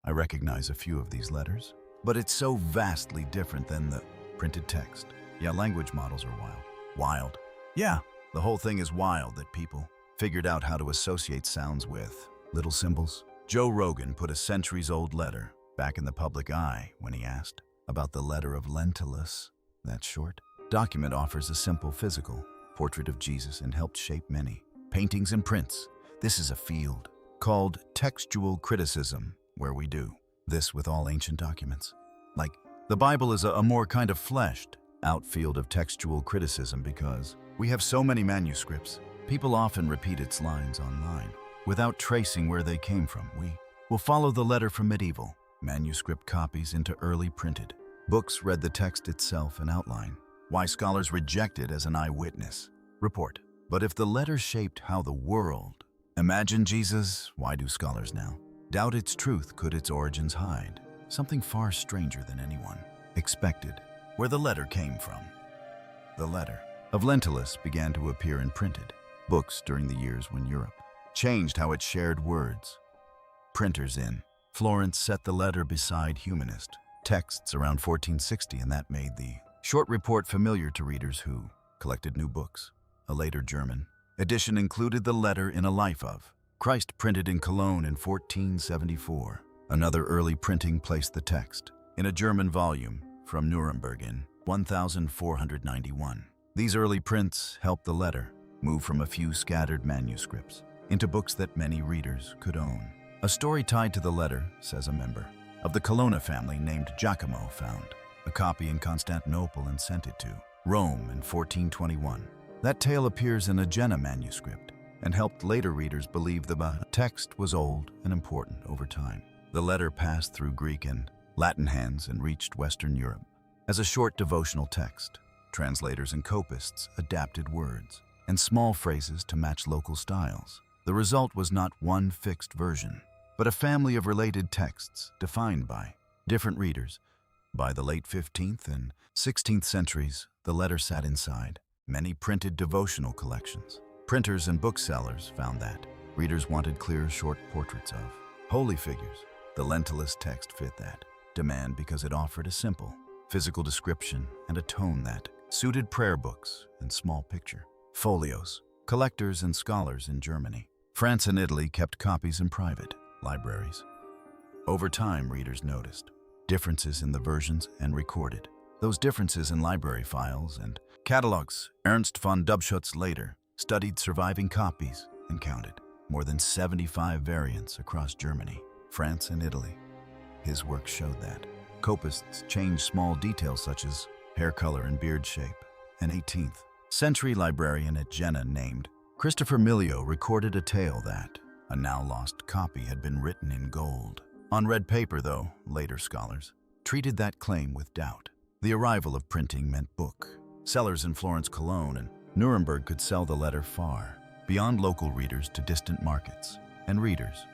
I recognize a few of these letters, but it's so vastly different than the printed text. Yeah, language models are wild. Wild. Yeah, the whole thing is wild that people figured out how to associate sounds with little symbols. Joe Rogan put a centuries-old letter back in the public eye when he asked about the letter of Lentulus. That short document offers a simple physical portrait of Jesus and helped shape many paintings and prints. This is a field called textual criticism, where we do this with all ancient documents. Like, the Bible is a more kind of fleshed out field of textual criticism because we have so many manuscripts. People often repeat its lines online without tracing where they came from. We will follow the letter from medieval manuscript copies into early printed books, read the text itself and outline why scholars reject it as an eyewitness report. But if the letter shaped how the world imagined Jesus, why do scholars now doubt its truth? Could its origins hide something far stranger than anyone expected? Where the letter came from. The letter of Lentilus began to appear in printed books during the years when Europe changed how it shared words. Printers in Florence set the letter beside humanist texts around 1460, and that made the short report familiar to readers who collected new books. A later German edition included the letter in a life of Christ, printed in Cologne in 1474. Another early printing placed the text in a German volume from Nuremberg in 1491. These early prints helped the letter move from a few scattered manuscripts into books that many readers could own. A story tied to the letter says a member of the Colonna family named Giacomo found a copy in Constantinople and sent it to Rome in 1421. That tale appears in a Jena manuscript and helped later readers believe the text was old and important over time. The letter passed through Greek and Latin hands and reached Western Europe as a short devotional text. Translators and copists adapted words and small phrases to match local styles. The result was not one fixed version, but a family of related texts defined by different readers. By the late 15th and 16th centuries, the letter sat inside many printed devotional collections. Printers and booksellers found that readers wanted clear, short portraits of holy figures. The Lentilus text fit that demand because it offered a simple physical description and a tone that suited prayer books and small picture folios. Collectors and scholars in Germany, France, and Italy kept copies in private libraries. Over time, readers noticed differences in the versions and recorded those differences in library files and catalogs. Ernst von Dubschutz later studied surviving copies and counted more than 75 variants across Germany, France, and Italy. His work showed that copists changed small details such as hair color and beard shape. An 18th century librarian at Jena named Christopher Milio recorded a tale that a now lost copy had been written in gold on red paper, though later scholars treated that claim with doubt. The arrival of printing meant book sellers in Florence, Cologne, and Nuremberg could sell the letter far beyond local readers to distant markets and readers.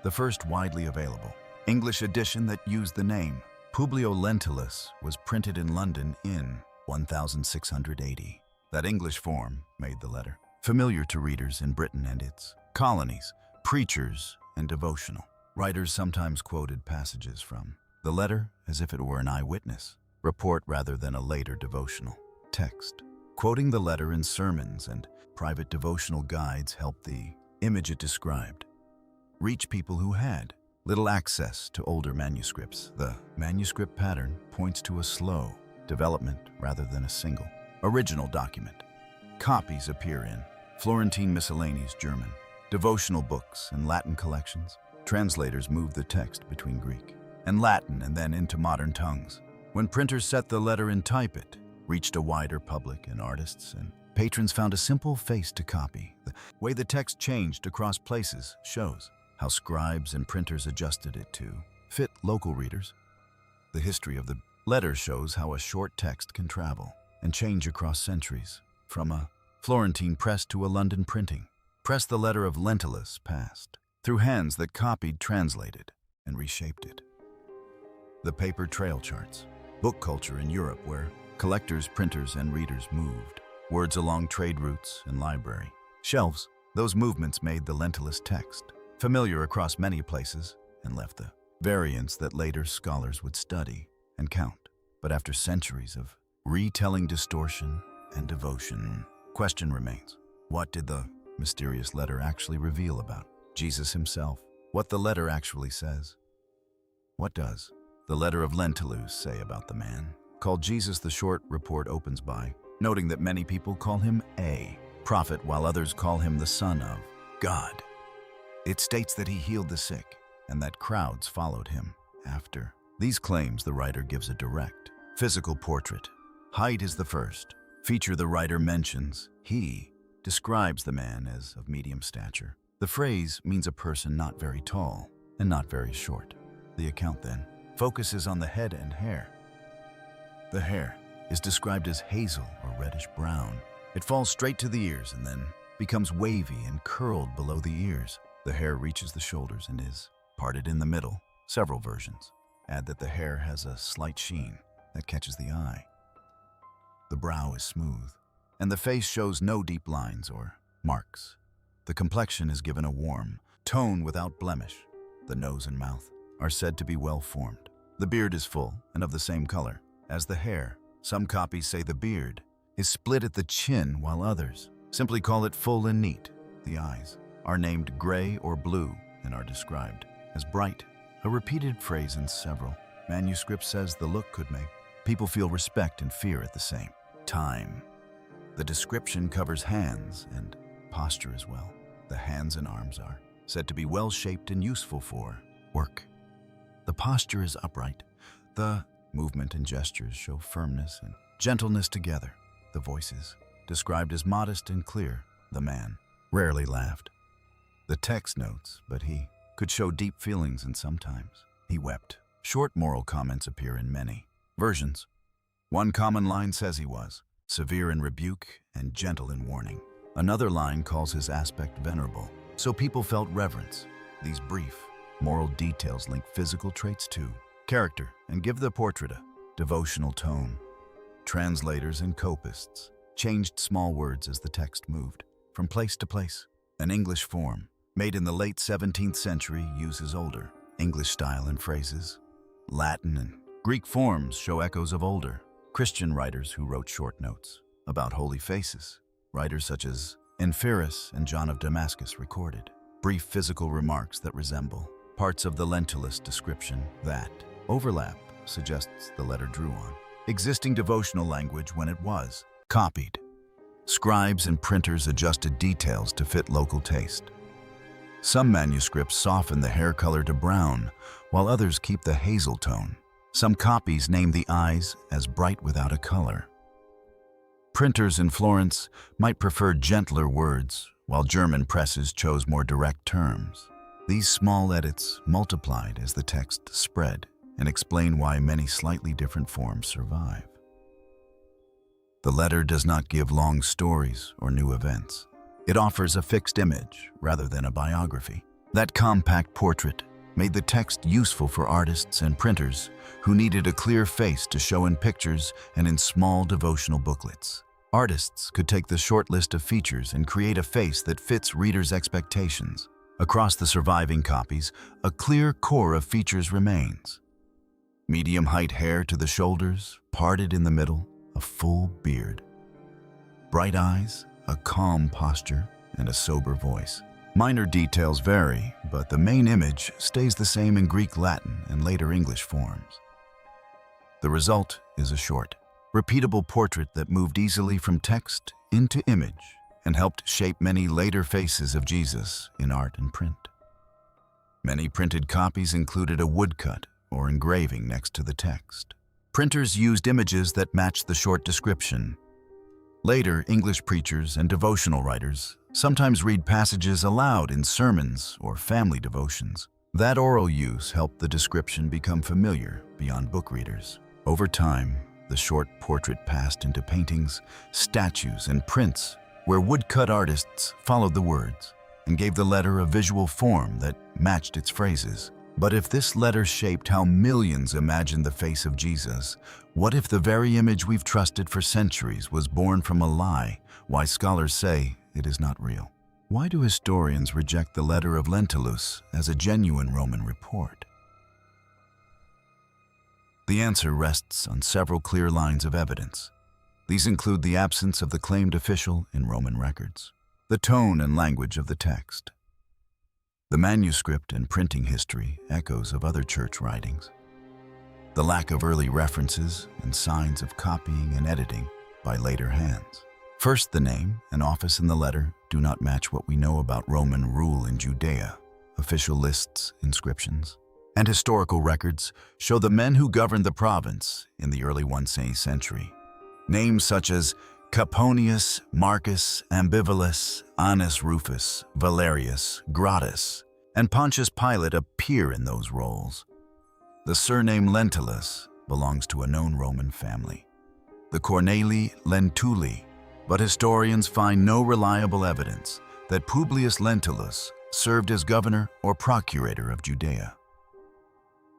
The first widely available English edition that used the name Publio Lentilus was printed in London in 1680. That English form made the letter familiar to readers in Britain and its colonies. Preachers and devotional writers sometimes quoted passages from the letter as if it were an eyewitness report rather than a later devotional text. Quoting the letter in sermons and private devotional guides helped the image it described reach people who had little access to older manuscripts. The manuscript pattern points to a slow development rather than a single original document. Copies appear in Florentine miscellanies, German devotional books, and Latin collections. Translators moved the text between Greek and Latin and then into modern tongues. When printers set the letter in type, it reached a wider public, and artists and patrons found a simple face to copy. The way the text changed across places shows how scribes and printers adjusted it to fit local readers. The history of the letter shows how a short text can travel and change across centuries. From a Florentine press to a London printing press, the letter of Lentulus passed through hands that copied, translated, and reshaped it. The paper trail charts, book culture in Europe where collectors, printers, and readers moved words along trade routes and library shelves. Those movements made the Lentilus text familiar across many places and left the variants that later scholars would study and count. But after centuries of retelling distortion and devotion, question remains. What did the mysterious letter actually reveal about Jesus himself? What the letter actually says? What does the letter of Lentulus say about the man called Jesus? The short report opens by noting that many people call him a prophet while others call him the Son of God. It states that he healed the sick and that crowds followed him after. These claims, the writer gives a direct physical portrait. Height is the first feature the writer mentions. He describes the man as of medium stature. The phrase means a person not very tall and not very short. The account then focuses on the head and hair. The hair is described as hazel or reddish brown. It falls straight to the ears and then becomes wavy and curled below the ears. The hair reaches the shoulders and is parted in the middle. Several versions add that the hair has a slight sheen that catches the eye. The brow is smooth, and the face shows no deep lines or marks. The complexion is given a warm tone without blemish. The nose and mouth are said to be well formed. The beard is full and of the same color as the hair. Some copies say the beard is split at the chin, while others simply call it full and neat. The eyes are named gray or blue and are described as bright. A repeated phrase in several manuscripts says the look could make people feel respect and fear at the same time. The description covers hands and posture as well. The hands and arms are said to be well-shaped and useful for work. The posture is upright. The movement and gestures show firmness and gentleness together. The voice is described as modest and clear. The man rarely laughed. The text notes, but he could show deep feelings and sometimes he wept. Short moral comments appear in many versions. One common line says he was severe in rebuke and gentle in warning. Another line calls his aspect venerable, so people felt reverence. These brief moral details link physical traits to character and give the portrait a devotional tone. Translators and copists changed small words as the text moved from place to place. An English form made in the late 17th century uses older English style and phrases. Latin and Greek forms show echoes of older Christian writers who wrote short notes about holy faces. Writers such as Enferus and John of Damascus recorded brief physical remarks that resemble parts of the Lentulus description. That overlap suggests the letter drew on existing devotional language when it was copied. Scribes and printers adjusted details to fit local taste. Some manuscripts soften the hair color to brown, while others keep the hazel tone. Some copies name the eyes as bright without a color. Printers in Florence might prefer gentler words, while German presses chose more direct terms. These small edits multiplied as the text spread and explain why many slightly different forms survive. The letter does not give long stories or new events. It offers a fixed image rather than a biography. That compact portrait made the text useful for artists and printers who needed a clear face to show in pictures and in small devotional booklets. Artists could take the short list of features and create a face that fits readers' expectations. Across the surviving copies, a clear core of features remains. Medium-height hair to the shoulders, parted in the middle, a full beard. Bright eyes, a calm posture, and a sober voice. Minor details vary, but the main image stays the same in Greek, Latin, and later English forms. The result is a short, repeatable portrait that moved easily from text into image and helped shape many later faces of Jesus in art and print. Many printed copies included a woodcut or engraving next to the text. Printers used images that matched the short description. Later, English preachers and devotional writers sometimes read passages aloud in sermons or family devotions. That oral use helped the description become familiar beyond book readers. Over time, the short portrait passed into paintings, statues, and prints where woodcut artists followed the words and gave the letter a visual form that matched its phrases. But if this letter shaped how millions imagined the face of Jesus, what if the very image we've trusted for centuries was born from a lie? Why scholars say it is not real. Why do historians reject the letter of Lentulus as a genuine Roman report? answer rests on several clear lines of evidence. These include the absence of the claimed official in Roman records, the tone and language of the text, the manuscript and printing history echoes of other church writings, the lack of early references and signs of copying and editing by later hands. First, the name and office in the letter do not match what we know about Roman rule in Judea. Official lists, inscriptions, and historical records show the men who governed the province in the early 1st century. Names such as Caponius, Marcus, Ambivalus, Annus Rufus, Valerius, Gratus, and Pontius Pilate appear in those roles. The surname Lentilus belongs to a known Roman family, the Cornelii Lentuli, but historians find no reliable evidence that Publius Lentulus served as governor or procurator of Judea.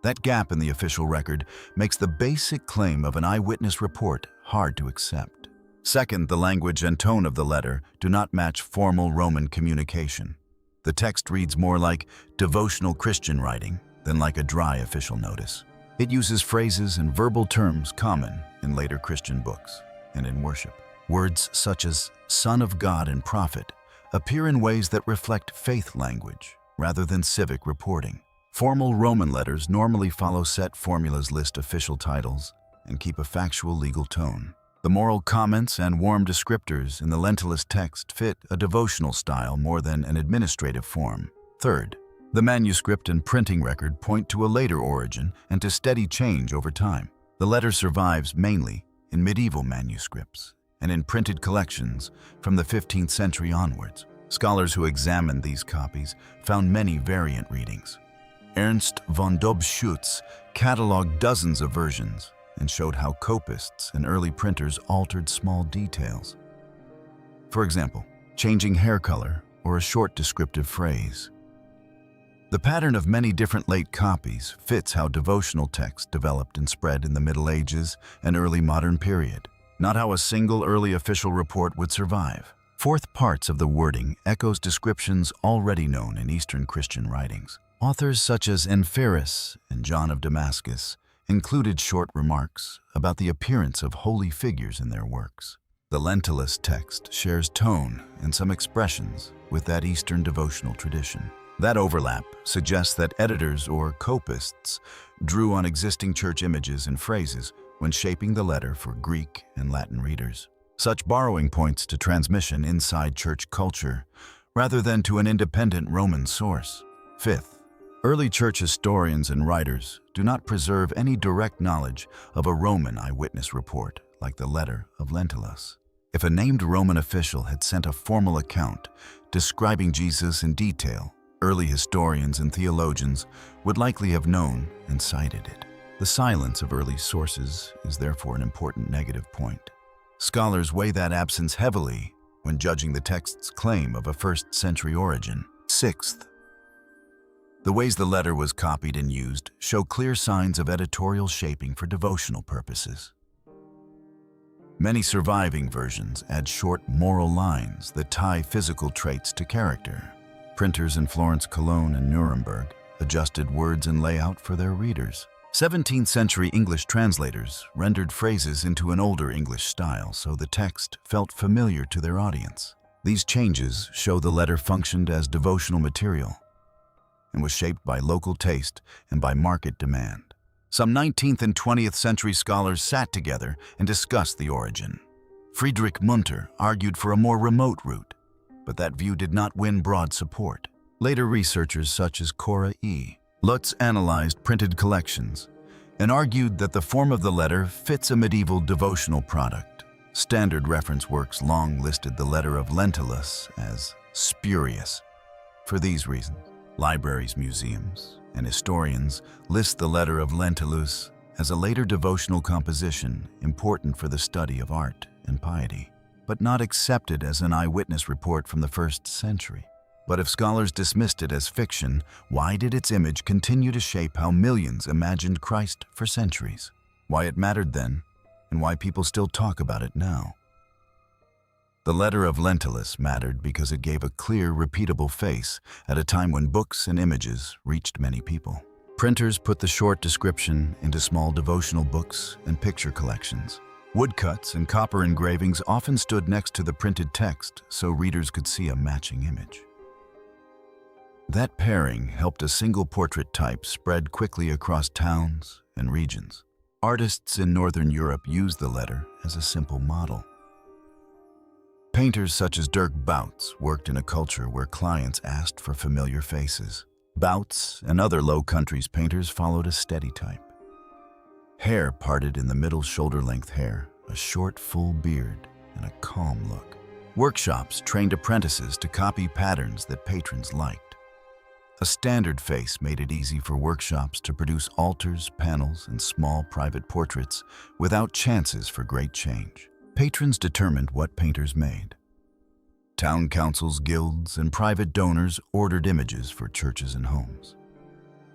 That gap in the official record makes the basic claim of an eyewitness report hard to accept. Second, the language and tone of the letter do not match formal Roman communication. The text reads more like devotional Christian writing than like a dry official notice. It uses phrases and verbal terms common in later Christian books and in worship. Words such as Son of God and Prophet appear in ways that reflect faith language rather than civic reporting. Formal Roman letters normally follow set formulas, list official titles, and keep a factual legal tone. The moral comments and warm descriptors in the Lentilus text fit a devotional style more than an administrative form. Third, the manuscript and printing record point to a later origin and to steady change over time. The letter survives mainly in medieval manuscripts and in printed collections from the 15th century onwards. Scholars who examined these copies found many variant readings. Ernst von Dobschutz cataloged dozens of versions and showed how copists and early printers altered small details. For example, changing hair color or a short descriptive phrase. The pattern of many different late copies fits how devotional text developed and spread in the Middle Ages and early modern period, not how a single early official report would survive. Fourth, parts of the wording echoes descriptions already known in Eastern Christian writings. Authors such as Enferus and John of Damascus included short remarks about the appearance of holy figures in their works. The Lentilus text shares tone and some expressions with that Eastern devotional tradition. That overlap suggests that editors or copists drew on existing church images and phrases when shaping the letter for Greek and Latin readers. Such borrowing points to transmission inside church culture rather than to an independent Roman source. Fifth, early church historians and writers do not preserve any direct knowledge of a Roman eyewitness report like the letter of Lentulus. If a named Roman official had sent a formal account describing Jesus in detail, early historians and theologians would likely have known and cited it. The silence of early sources is therefore an important negative point. Scholars weigh that absence heavily when judging the text's claim of a first-century origin. Sixth, the ways the letter was copied and used show clear signs of editorial shaping for devotional purposes. Many surviving versions add short moral lines that tie physical traits to character. Printers in Florence, Cologne, and Nuremberg adjusted words and layout for their readers. 17th century English translators rendered phrases into an older English style so the text felt familiar to their audience. These changes show the letter functioned as devotional material and was shaped by local taste and by market demand. Some 19th and 20th century scholars sat together and discussed the origin. Friedrich Munter argued for a more remote route, but that view did not win broad support. Later researchers such as Cora E. Lutz analyzed printed collections and argued that the form of the letter fits a medieval devotional product. Standard reference works long listed the letter of Lentilus as spurious. For these reasons, libraries, museums, and historians list the letter of Lentulus as a later devotional composition important for the study of art and piety, but not accepted as an eyewitness report from the 1st century. But if scholars dismissed it as fiction, why did its image continue to shape how millions imagined Christ for centuries? Why it mattered then, and why people still talk about it now? The letter of Lentilus mattered because it gave a clear, repeatable face at a time when books and images reached many people. Printers put the short description into small devotional books and picture collections. Woodcuts and copper engravings often stood next to the printed text so readers could see a matching image. That pairing helped a single portrait type spread quickly across towns and regions. Artists in Northern Europe used the letter as a simple model. Painters such as Dirk Boutz worked in a culture where clients asked for familiar faces. Boutz and other Low Countries painters followed a steady type. Hair parted in the middle shoulder-length hair, a short, full beard, and a calm look. Workshops trained apprentices to copy patterns that patrons liked. A standard face made it easy for workshops to produce altars, panels, and small private portraits without chances for great change. Patrons determined what painters made. Town councils, guilds, and private donors ordered images for churches and homes.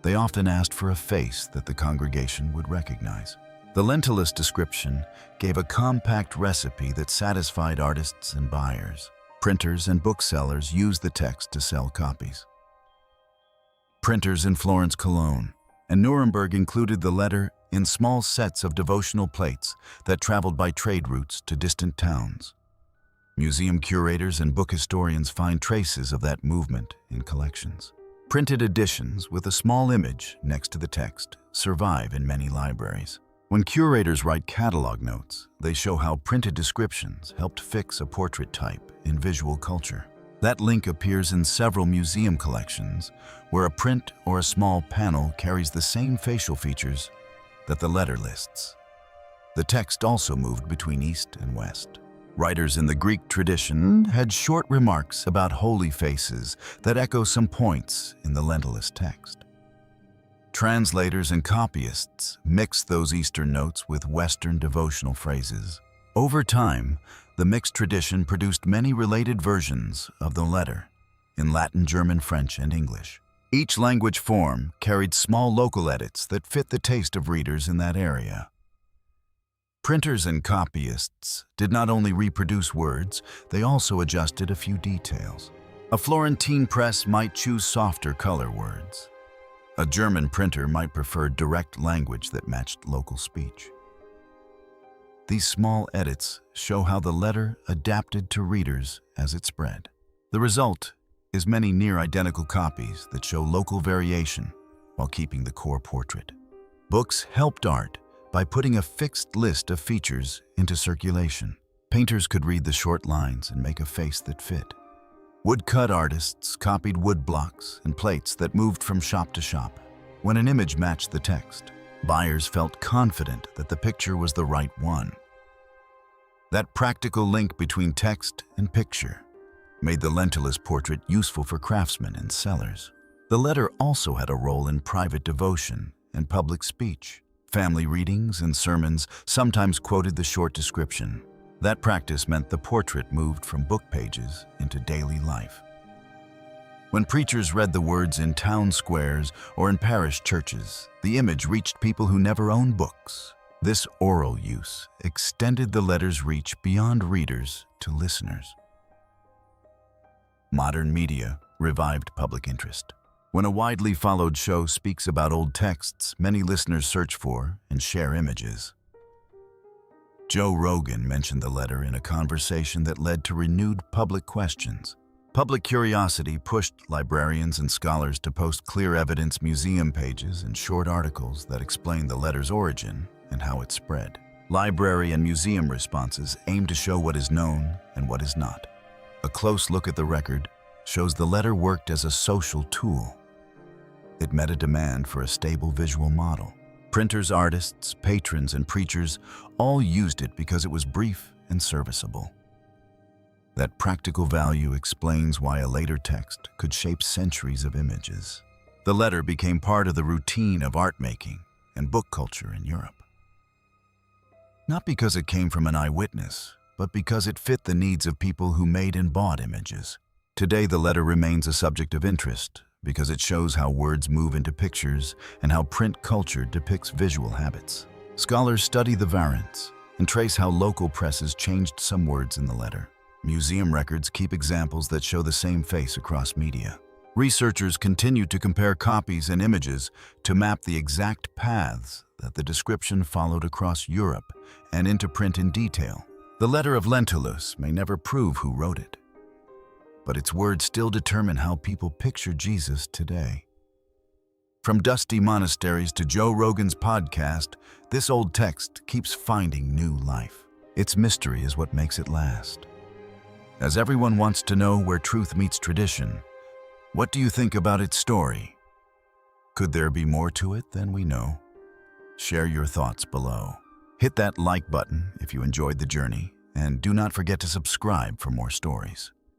They often asked for a face that the congregation would recognize. The Lentilus description gave a compact recipe that satisfied artists and buyers. Printers and booksellers used the text to sell copies. Printers in Florence, Cologne, and Nuremberg included the letter in small sets of devotional plates that traveled by trade routes to distant towns. Museum curators and book historians find traces of that movement in collections. Printed editions with a small image next to the text survive in many libraries. When curators write catalog notes, they show how printed descriptions helped fix a portrait type in visual culture. That link appears in several museum collections, where a print or a small panel carries the same facial features that the letter lists. The text also moved between East and West. Writers in the Greek tradition had short remarks about holy faces that echo some points in the Lentilus text. Translators and copyists mixed those Eastern notes with Western devotional phrases. Over time, the mixed tradition produced many related versions of the letter in Latin, German, French, and English. Each language form carried small local edits that fit the taste of readers in that area. Printers and copyists did not only reproduce words, they also adjusted a few details. A Florentine press might choose softer color words. A German printer might prefer direct language that matched local speech. These small edits show how the letter adapted to readers as it spread. The result is many near-identical copies that show local variation while keeping the core portrait. Books helped art by putting a fixed list of features into circulation. Painters could read the short lines and make a face that fit. Woodcut artists copied wood blocks and plates that moved from shop to shop. When an image matched the text, buyers felt confident that the picture was the right one. That practical link between text and picture made the Lentilus portrait useful for craftsmen and sellers. The letter also had a role in private devotion and public speech. Family readings and sermons sometimes quoted the short description. That practice meant the portrait moved from book pages into daily life. When preachers read the words in town squares or in parish churches, the image reached people who never owned books. This oral use extended the letter's reach beyond readers to listeners. Modern media revived public interest. When a widely followed show speaks about old texts, many listeners search for and share images. Joe Rogan mentioned the letter in a conversation that led to renewed public questions. Public curiosity pushed librarians and scholars to post clear evidence museum pages and short articles that explain the letter's origin and how it spread. Library and museum responses aim to show what is known and what is not. A close look at the record shows the letter worked as a social tool. It met a demand for a stable visual model. Printers, artists, patrons, and preachers all used it because it was brief and serviceable. That practical value explains why a later text could shape centuries of images. The letter became part of the routine of art making and book culture in Europe. Not because it came from an eyewitness, but because it fit the needs of people who made and bought images. Today, the letter remains a subject of interest because it shows how words move into pictures and how print culture depicts visual habits. Scholars study the variants and trace how local presses changed some words in the letter. Museum records keep examples that show the same face across media. Researchers continue to compare copies and images to map the exact paths that the description followed across Europe and into print in detail. The letter of Lentulus may never prove who wrote it, but its words still determine how people picture Jesus today. From dusty monasteries to Joe Rogan's podcast, this old text keeps finding new life. Its mystery is what makes it last. As everyone wants to know where truth meets tradition, what do you think about its story? Could there be more to it than we know? Share your thoughts below. Hit that like button if you enjoyed the journey, and do not forget to subscribe for more stories.